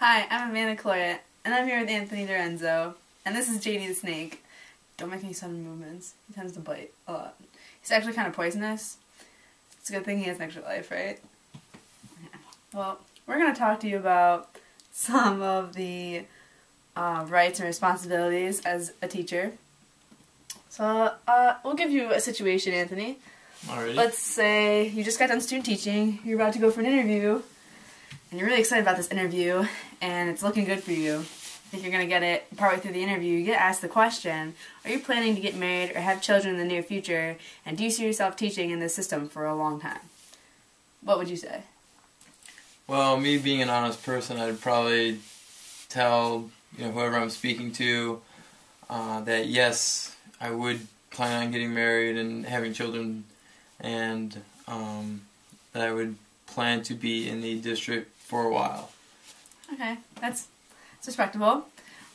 Hi, I'm Amanda Cloyet, and I'm here with Anthony Dorenzo, and this is JD the Snake. Don't make any sudden movements. He tends to bite a lot. He's actually kind of poisonous. It's a good thing he has an extra life, right? Yeah. Well, we're going to talk to you about some of the rights and responsibilities as a teacher. So, we'll give you a situation, Anthony. Alrighty. Let's say you just got done student teaching, you're about to go for an interview, and you're really excited about this interview, and it's looking good for you. I think you're going to get it partway through the interview. You get asked the question, are you planning to get married or have children in the near future, and do you see yourself teaching in this system for a long time? What would you say? Well, me being an honest person, I'd probably tell whoever I'm speaking to that yes, I would plan on getting married and having children, and that I would plan to be in the district for a while. Okay, that's respectable.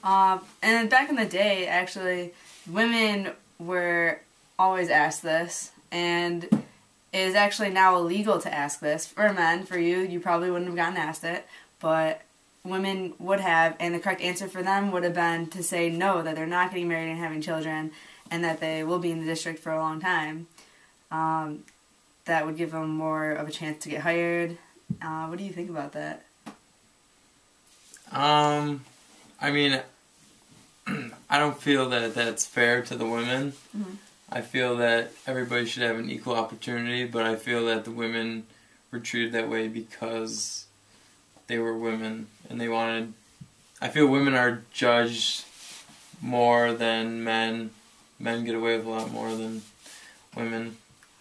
And back in the day, actually, women were always asked this, and it is actually now illegal to ask this. For men, for you probably wouldn't have gotten asked it, but women would have, and the correct answer for them would have been to say no, that they're not getting married and having children, and that they will be in the district for a long time. That would give them more of a chance to get hired. What do you think about that? I mean, I don't feel that that's fair to the women. Mm-hmm. I feel that everybody should have an equal opportunity, but I feel that the women were treated that way because they were women, and they wanted... I feel women are judged more than men. Men get away with a lot more than women.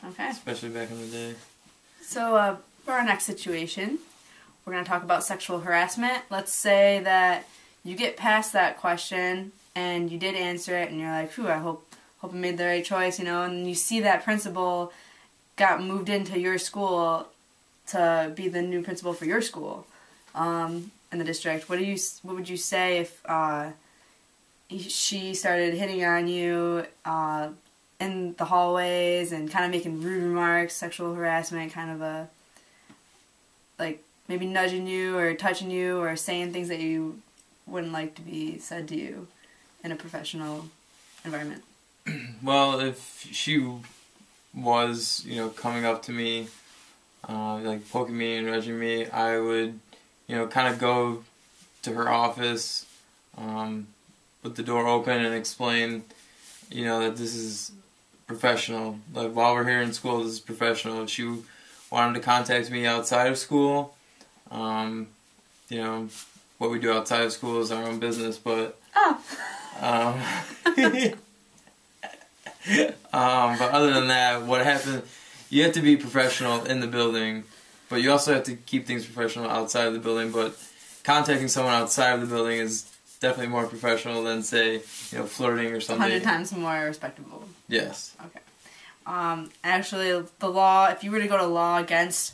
Okay. Especially back in the day. So, for our next situation, we're going to talk about sexual harassment. Let's say that you get past that question and you did answer it and you're like, I hope I made the right choice, and you see that principal got moved into your school to be the new principal for your school in the district. What would you say if she started hitting on you in the hallways and kind of making rude remarks, sexual harassment, kind of like maybe nudging you or touching you or saying things that you wouldn't like to be said to you in a professional environment? Well, if she was, coming up to me, like poking me and nudging me, I would, kind of go to her office, with the door open and explain, that this is professional. Like, while we're here in school, this is professional. If she wanted to contact me outside of school, what we do outside of school is our own business, but... Oh! But other than that, what happened, you have to be professional in the building, but you also have to keep things professional outside of the building, but contacting someone outside of the building is definitely more professional than, say, flirting or something. 100 times more respectable. Yes. Okay. Actually, the law, if you were to go to law against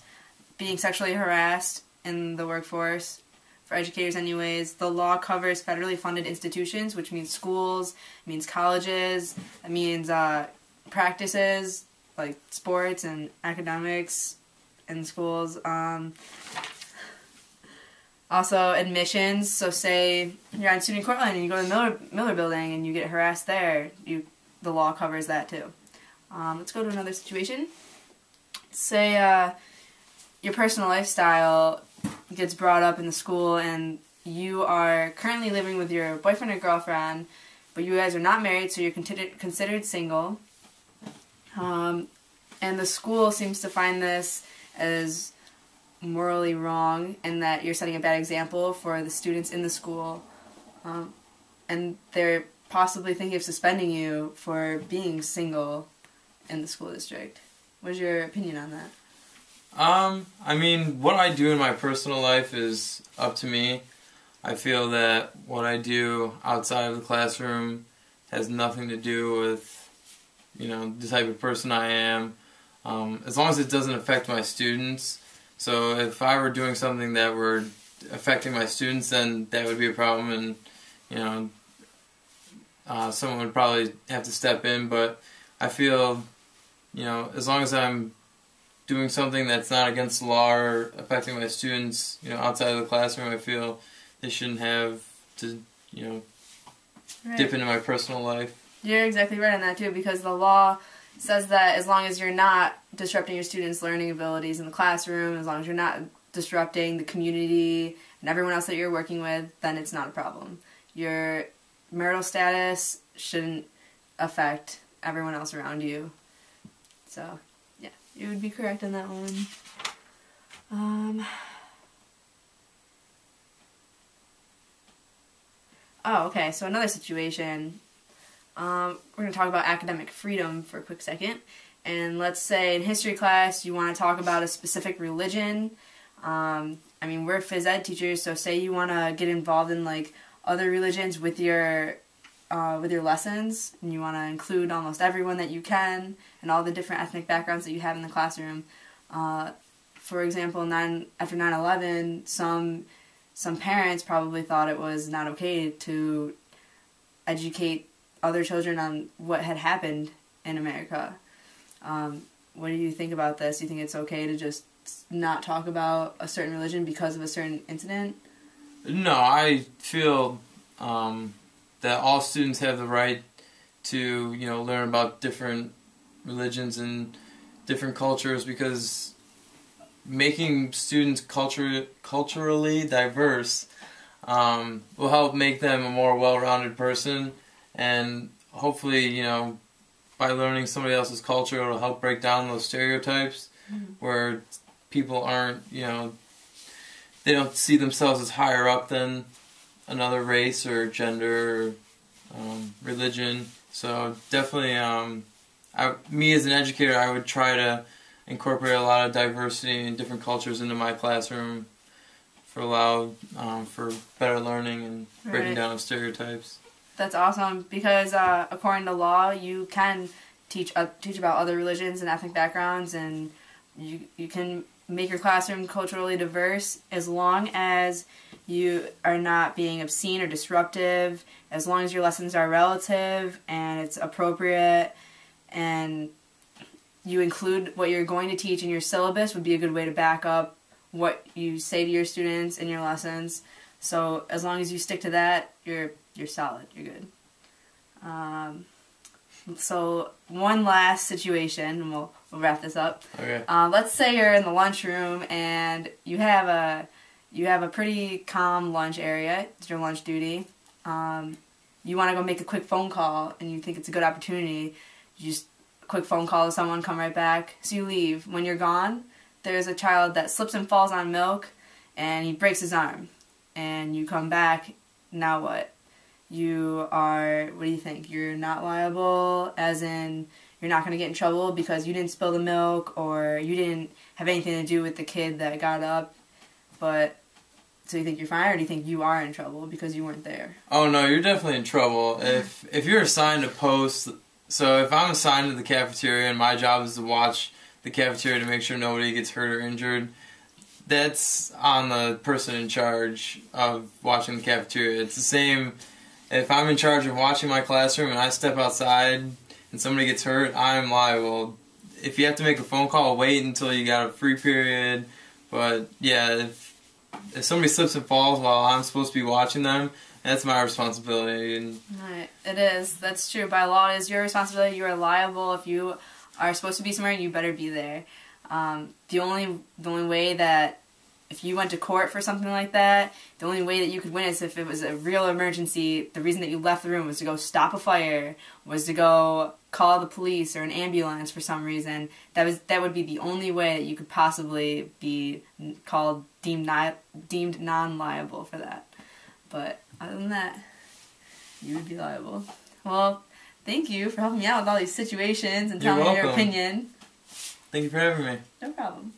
being sexually harassed in the workforce, for educators anyways, the law covers federally funded institutions, which means schools, means colleges, it means practices, like sports and academics in schools. Also, admissions. So say you're on Student Courtland and you go to the Miller Building and you get harassed there, the law covers that too. Let's go to another situation. Say your personal lifestyle gets brought up in the school and you are currently living with your boyfriend or girlfriend, but you guys are not married, so you're considered single. And the school seems to find this as morally wrong and that you're setting a bad example for the students in the school. And they're possibly thinking of suspending you for being single in the school district. What's your opinion on that? I mean, what I do in my personal life is up to me. I feel that what I do outside of the classroom has nothing to do with, the type of person I am. As long as it doesn't affect my students. So if I were doing something that were affecting my students, then that would be a problem, and, someone would probably have to step in, but I feel, as long as I'm doing something that's not against the law or affecting my students, outside of the classroom, I feel they shouldn't have to, Right. dip into my personal life. You're exactly right on that too, because the law says that as long as you're not disrupting your students' learning abilities in the classroom, as long as you're not disrupting the community and everyone else that you're working with, then it's not a problem. Your marital status shouldn't affect everyone else around you. So, yeah, you would be correct on that one. Oh, okay, so another situation. We're going to talk about academic freedom for a quick second. And let's say in history class you want to talk about a specific religion. I mean, we're phys ed teachers, so say you want to get involved in like other religions with your lessons, and you want to include almost everyone that you can and all the different ethnic backgrounds that you have in the classroom. For example, after 9/11, some parents probably thought it was not okay to educate other children on what had happened in America. What do you think about this? Do you think it's okay to just not talk about a certain religion because of a certain incident? No, I feel that all students have the right to, learn about different religions and different cultures, because making students culturally diverse will help make them a more well-rounded person, and hopefully, by learning somebody else's culture, it'll help break down those stereotypes where people aren't, they don't see themselves as higher up than another race or gender or religion. So definitely, me as an educator, I would try to incorporate a lot of diversity and different cultures into my classroom for better learning and breaking down of stereotypes. That's awesome, because according to law, you can teach about other religions and ethnic backgrounds, and you can make your classroom culturally diverse as long as you are not being obscene or disruptive, as long as your lessons are relative and it's appropriate, and you include what you're going to teach in your syllabus would be a good way to back up what you say to your students in your lessons. So as long as you stick to that, you're solid. You're good. So one last situation, and we'll wrap this up. Okay. Let's say you're in the lunchroom and you have a pretty calm lunch area. It's your lunch duty. You want to go make a quick phone call, and you think it's a good opportunity. You just quick phone call to someone, come right back. So you leave. When you're gone, there's a child that slips and falls on milk, and he breaks his arm. And you come back. Now what? What do you think? You're not liable, as in you're not going to get in trouble because you didn't spill the milk, or you didn't have anything to do with the kid that got up. So you think you're fine, or do you think you are in trouble because you weren't there? Oh no, you're definitely in trouble. If you're assigned to post, so if I'm assigned to the cafeteria and my job is to watch the cafeteria to make sure nobody gets hurt or injured, that's on the person in charge of watching the cafeteria. It's the same if I'm in charge of watching my classroom and I step outside and somebody gets hurt, I'm liable. If you have to make a phone call, wait until you got a free period. But yeah, if somebody slips and falls while I'm supposed to be watching them, that's my responsibility. Right, it is. That's true. By law, it is your responsibility. You are liable. If you are supposed to be somewhere, you better be there. The only way that, if you went to court for something like that, the only way that you could win is if it was a real emergency. The reason that you left the room was to go stop a fire, was to go call the police or an ambulance for some reason. That would be the only way that you could possibly be deemed non-liable for that. But other than that, you would be liable. Well, thank you for helping me out with all these situations and telling me your opinion. Thank you for having me. No problem.